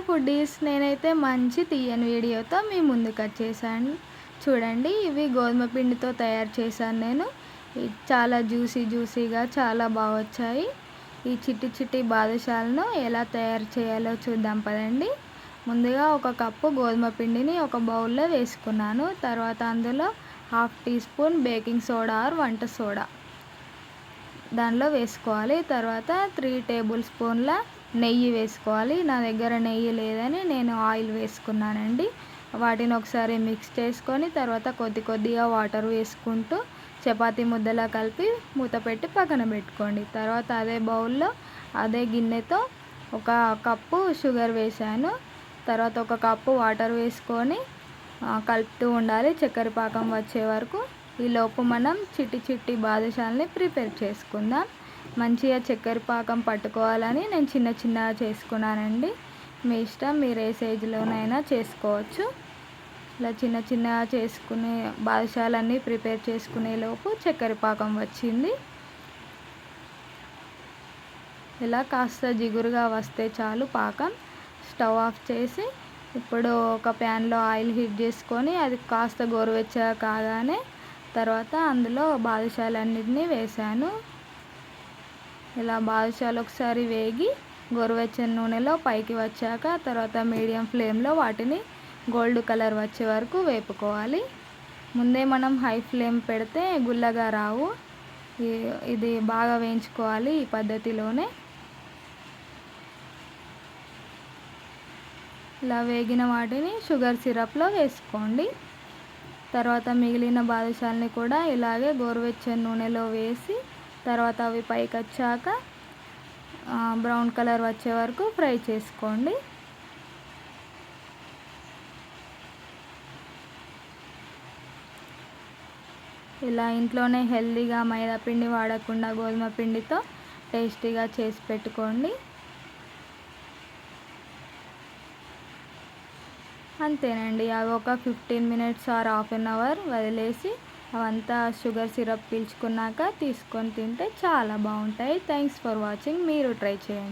Foodies, నేనైతే మంచి తీయని వీడియోతో మీ ముందుకు వచ్చేసాను. చూడండి, ఇవి గోధుమ పిండితో తయారు చేశాను నేను. చాలా జ్యూసీగా చాలా బాగా వచ్చాయి. ఈ చిట్టి చిట్టి బాదుషాలను ఎలా తయారు చేయాలో చూద్దాం పదండి. ముందుగా ఒక కప్పు గోధుమ పిండిని ఒక బౌల్లో వేసుకున్నాను. తర్వాత అందులో 1/2 teaspoon baking soda or వంట సోడా దానిలో వేసుకోవాలి. తర్వాత 3 టేబుల్ స్పూన్ల నెయ్యి వేసుకోవాలి. నా దగ్గర నెయ్యి లేదని నేను ఆయిల్ వేసుకున్నానండి. వాటిని ఒకసారి మిక్స్ చేసుకొని తర్వాత కొద్దిగా వాటర్ వేసుకుంటూ చపాతీ ముద్దలా కలిపి మూత పెట్టి పక్కన పెట్టుకోండి. తర్వాత అదే బౌల్లో అదే గిన్నెతో ఒక కప్పు షుగర్ వేసాను. తర్వాత ఒక కప్పు వాటర్ వేసుకొని కలుపుతూ ఉండాలి చక్కెర పాకం వచ్చే వరకు. ఈలోపు మనం చిట్టి చిట్టి బాదుషాలని ప్రిపేర్ చేసుకుందాం. మంచిగా చక్కెర పాకం పట్టుకోవాలని నేను చిన్నగా చేసుకున్నానండి. మీ ఇష్టం, మీరు ఏ సైజులోనైనా చేసుకోవచ్చు. ఇలా చిన్నగా చేసుకునే బాదుషాలన్నీ ప్రిపేర్ చేసుకునే లోపు చక్కెర పాకం వచ్చింది. ఇలా కాస్త జిగురుగా వస్తే చాలు పాకం. స్టవ్ ఆఫ్ చేసి ఇప్పుడు ఒక ప్యాన్లో ఆయిల్ హీట్ చేసుకొని అది కాస్త గోరువెచ్చగా కాగానే తర్వాత అందులో బాదుషాలన్నిటినీ వేసాను. ఇలా బాదుషాలు ఒకసారి వేగి గోరువెచ్చని నూనెలో పైకి వచ్చాక తర్వాత మీడియం ఫ్లేమ్లో వాటిని గోల్డ్ కలర్ వచ్చే వరకు వేపుకోవాలి. ముందే మనం హై ఫ్లేమ్ పెడితే గుల్లగా రావు. ఇది బాగా వేయించుకోవాలి ఈ పద్ధతిలోనే. ఇలా వేగిన వాటిని షుగర్ సిరప్లో వేసుకోండి. తర్వాత మిగిలిన బాదుషాలని కూడా ఇలాగే గోరువెచ్చని నూనెలో వేసి తర్వాత అవి పైకి వచ్చాక బ్రౌన్ కలర్ వచ్చే వరకు ఫ్రై చేసుకోండి. ఇలా ఇంట్లోనే హెల్తీగా మైదా పిండి వాడకుండా గోధుమ పిండితో టేస్టీగా చేసి పెట్టుకోండి. అంతేనండి. అవి ఒక 15 minutes or half an hour వదిలేసి అవంతా షుగర్ సిరప్ పీల్చుకున్నాక తీసుకొని తింటే చాలా బాగుంటాయి. Thanks for watching. మీరు ట్రై చేయండి.